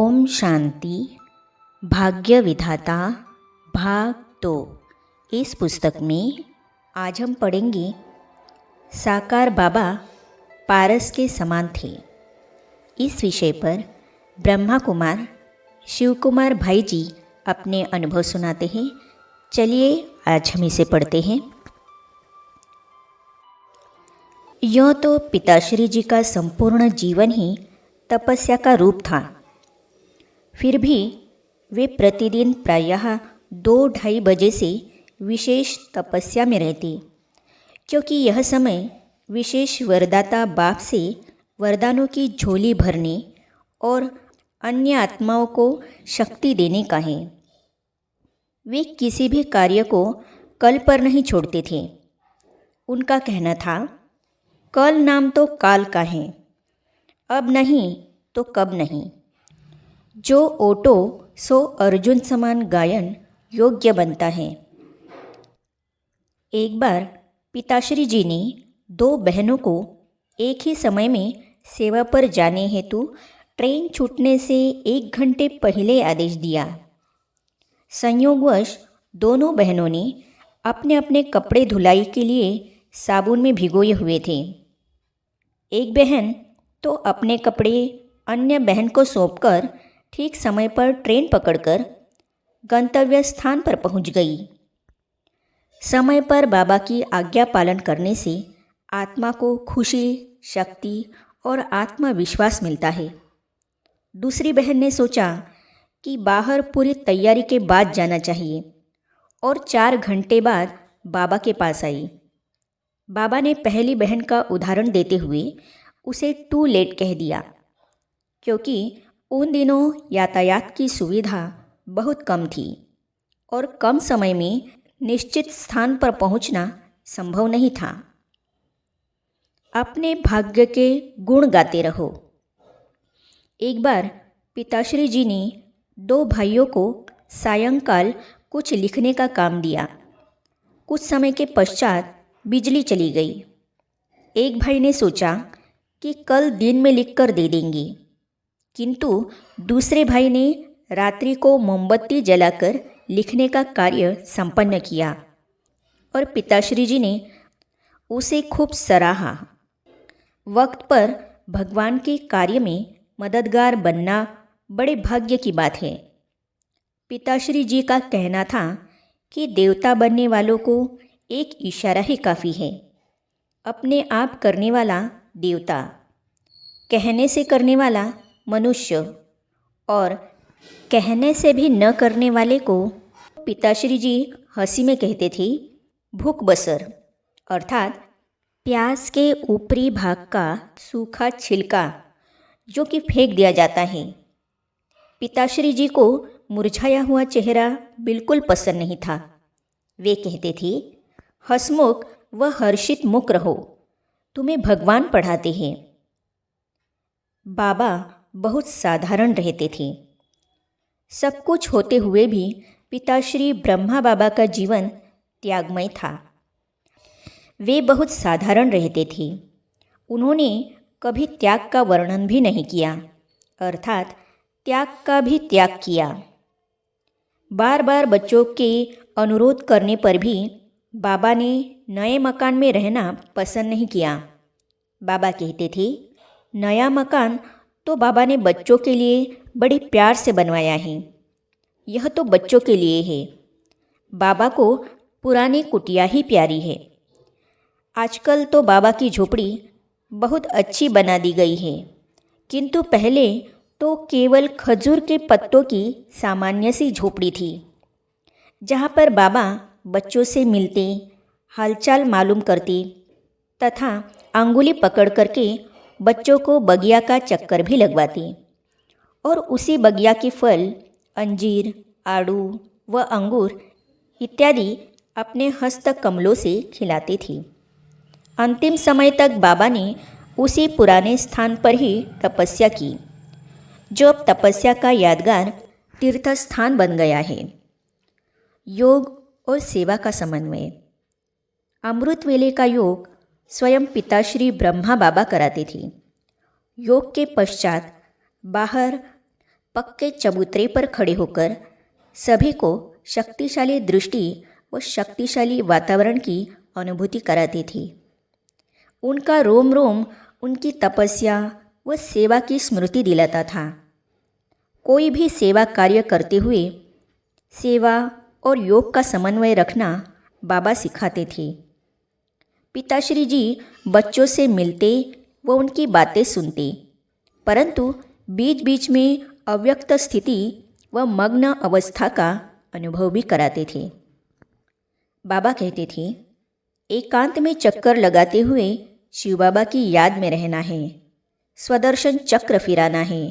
ओम शांति। भाग्य विधाता भाग 2। इस पुस्तक में आज हम पढ़ेंगे साकार बाबा पारस के समान थे। इस विषय पर ब्रह्मा कुमार शिव कुमार भाई जी अपने अनुभव सुनाते हैं। चलिए आज हम इसे पढ़ते हैं। यूँ तो पिताश्री जी का संपूर्ण जीवन ही तपस्या का रूप था। फिर भी वे प्रतिदिन प्रायः 2-2:30 बजे से विशेष तपस्या में रहते, क्योंकि यह समय विशेष वरदाता बाप से वरदानों की झोली भरने और अन्य आत्माओं को शक्ति देने का है। वे किसी भी कार्य को कल पर नहीं छोड़ते थे। उनका कहना था, कल नाम तो काल का है, अब नहीं तो कब नहीं। जो ओटो सो अर्जुन समान गायन योग्य बनता है। एक बार पिताश्री जी ने 2 बहनों को एक ही समय में सेवा पर जाने हेतु ट्रेन छूटने से 1 घंटे पहले आदेश दिया। संयोगवश दोनों बहनों ने अपने अपने कपड़े धुलाई के लिए साबुन में भिगोए हुए थे। एक बहन तो अपने कपड़े अन्य बहन को सौंपकर ठीक समय पर ट्रेन पकड़कर गंतव्य स्थान पर पहुंच गई। समय पर बाबा की आज्ञा पालन करने से आत्मा को खुशी, शक्ति और आत्मविश्वास मिलता है। दूसरी बहन ने सोचा कि बाहर पूरी तैयारी के बाद जाना चाहिए और 4 घंटे बाद बाबा के पास आई। बाबा ने पहली बहन का उदाहरण देते हुए उसे टू लेट कह दिया, क्योंकि उन दिनों यातायात की सुविधा बहुत कम थी और कम समय में निश्चित स्थान पर पहुंचना संभव नहीं था। अपने भाग्य के गुण गाते रहो। एक बार पिताश्री जी ने 2 भाइयों को सायंकाल कुछ लिखने का काम दिया। कुछ समय के पश्चात बिजली चली गई। एक भाई ने सोचा कि कल दिन में लिखकर दे देंगे, किंतु दूसरे भाई ने रात्रि को मोमबत्ती जलाकर लिखने का कार्य संपन्न किया और पिताश्री जी ने उसे खूब सराहा। वक्त पर भगवान के कार्य में मददगार बनना बड़े भाग्य की बात है। पिताश्री जी का कहना था कि देवता बनने वालों को एक इशारा ही काफ़ी है। अपने आप करने वाला देवता, कहने से करने वाला मनुष्य और कहने से भी न करने वाले को पिताश्री जी हंसी में कहते थे भूख बसर, अर्थात प्याज के ऊपरी भाग का सूखा छिलका जो कि फेंक दिया जाता है। पिताश्री जी को मुरझाया हुआ चेहरा बिल्कुल पसंद नहीं था। वे कहते थे, हंसमुख व हर्षित मुख रहो, तुम्हें भगवान पढ़ाते हैं। बाबा बहुत साधारण रहते थे। सब कुछ होते हुए भी पिताश्री ब्रह्मा बाबा का जीवन त्यागमय था। वे बहुत साधारण रहते थे। उन्होंने कभी त्याग का वर्णन भी नहीं किया, अर्थात त्याग का भी त्याग किया। बार बार बच्चों के अनुरोध करने पर भी बाबा ने नए मकान में रहना पसंद नहीं किया। बाबा कहते थे, नया मकान तो बाबा ने बच्चों के लिए बड़े प्यार से बनवाया है, यह तो बच्चों के लिए है। बाबा को पुरानी कुटिया ही प्यारी है। आजकल तो बाबा की झोपड़ी बहुत अच्छी बना दी गई है, किंतु पहले तो केवल खजूर के पत्तों की सामान्य सी झोपड़ी थी, जहाँ पर बाबा बच्चों से मिलते, हालचाल मालूम करते तथा अंगुली पकड़ करके बच्चों को बगिया का चक्कर भी लगवाते और उसी बगिया के फल अंजीर, आड़ू व अंगूर इत्यादि अपने हस्त कमलों से खिलाते थे। अंतिम समय तक बाबा ने उसी पुराने स्थान पर ही तपस्या की, जो अब तपस्या का यादगार तीर्थ स्थान बन गया है। योग और सेवा का समन्वय। अमृत वेले का योग स्वयं पिताश्री ब्रह्मा बाबा कराते थे। योग के पश्चात बाहर पक्के चबूतरे पर खड़े होकर सभी को शक्तिशाली दृष्टि व शक्तिशाली वातावरण की अनुभूति कराती थी। उनका रोम रोम उनकी तपस्या व सेवा की स्मृति दिलाता था। कोई भी सेवा कार्य करते हुए सेवा और योग का समन्वय रखना बाबा सिखाते थे। पिताश्री जी बच्चों से मिलते व उनकी बातें सुनते, परंतु बीच बीच में अव्यक्त स्थिति व मग्न अवस्था का अनुभव भी कराते थे। बाबा कहते थे, एकांत में चक्कर लगाते हुए शिव बाबा की याद में रहना है, स्वदर्शन चक्र फिराना है।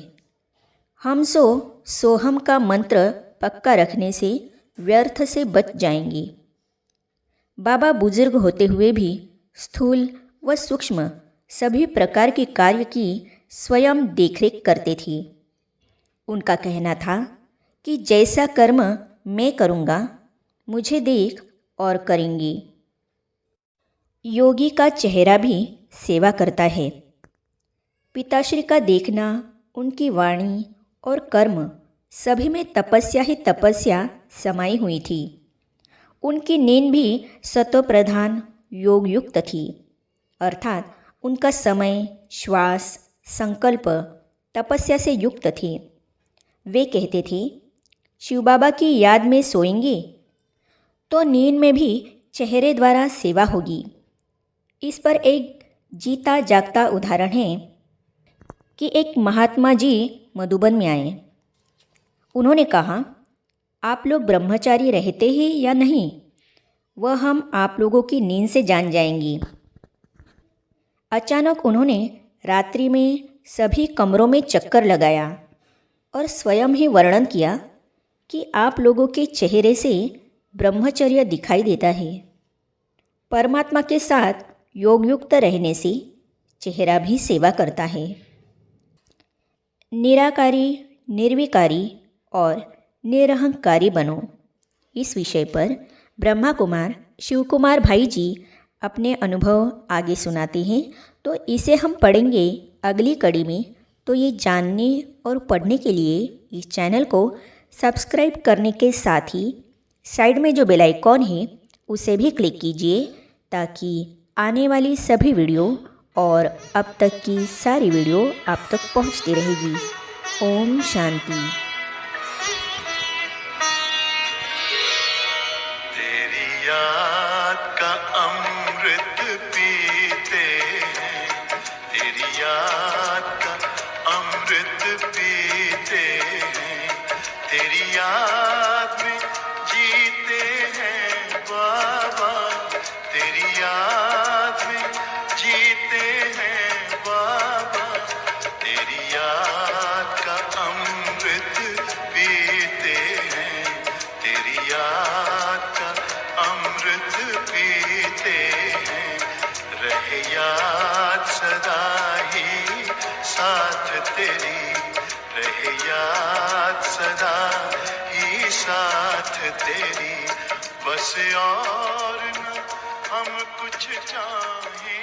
हम सोहम का मंत्र पक्का रखने से व्यर्थ से बच जाएंगे। बाबा बुजुर्ग होते हुए भी स्थूल व सूक्ष्म सभी प्रकार के कार्य की स्वयं देखरेख करते थे। उनका कहना था कि जैसा कर्म मैं करूँगा, मुझे देख और करेंगे। योगी का चेहरा भी सेवा करता है। पिताश्री का देखना, उनकी वाणी और कर्म सभी में तपस्या ही तपस्या समाई हुई थी। उनकी नींद भी सतो प्रधान योग युक्त थी, अर्थात उनका समय, श्वास, संकल्प तपस्या से युक्त थे। वे कहते थे, शिव बाबा की याद में सोएंगे तो नींद में भी चेहरे द्वारा सेवा होगी। इस पर एक जीता जागता उदाहरण है कि एक महात्मा जी मधुबन में आए। उन्होंने कहा, आप लोग ब्रह्मचारी रहते हैं या नहीं, वह हम आप लोगों की नींद से जान जाएंगी। अचानक उन्होंने रात्रि में सभी कमरों में चक्कर लगाया और स्वयं ही वर्णन किया कि आप लोगों के चेहरे से ब्रह्मचर्य दिखाई देता है। परमात्मा के साथ योगयुक्त रहने से चेहरा भी सेवा करता है। निराकारी, निर्विकारी और निरहंकारी बनो। इस विषय पर ब्रह्मा कुमार शिव कुमार भाई जी अपने अनुभव आगे सुनाते हैं, तो इसे हम पढ़ेंगे अगली कड़ी में। तो ये जानने और पढ़ने के लिए इस चैनल को सब्सक्राइब करने के साथ ही साइड में जो बेल आइकॉन है उसे भी क्लिक कीजिए, ताकि आने वाली सभी वीडियो और अब तक की सारी वीडियो आप तक पहुंचती रहेगी। ओम शांति। तेरी याद का अमृत पीते हैं, तेरी याद का अमृत पीते हैं, तेरी याद में जीते हैं बाबा, तेरी याद में जीते हैं बाबा, तेरी याद का अमृत पीते हैं, तेरी याद का अमृत पीते हैं, रहे याद सदा ही साथ तेरी, रहे याद सदा ही साथ तेरी, बस और न हम कुछ चाहें।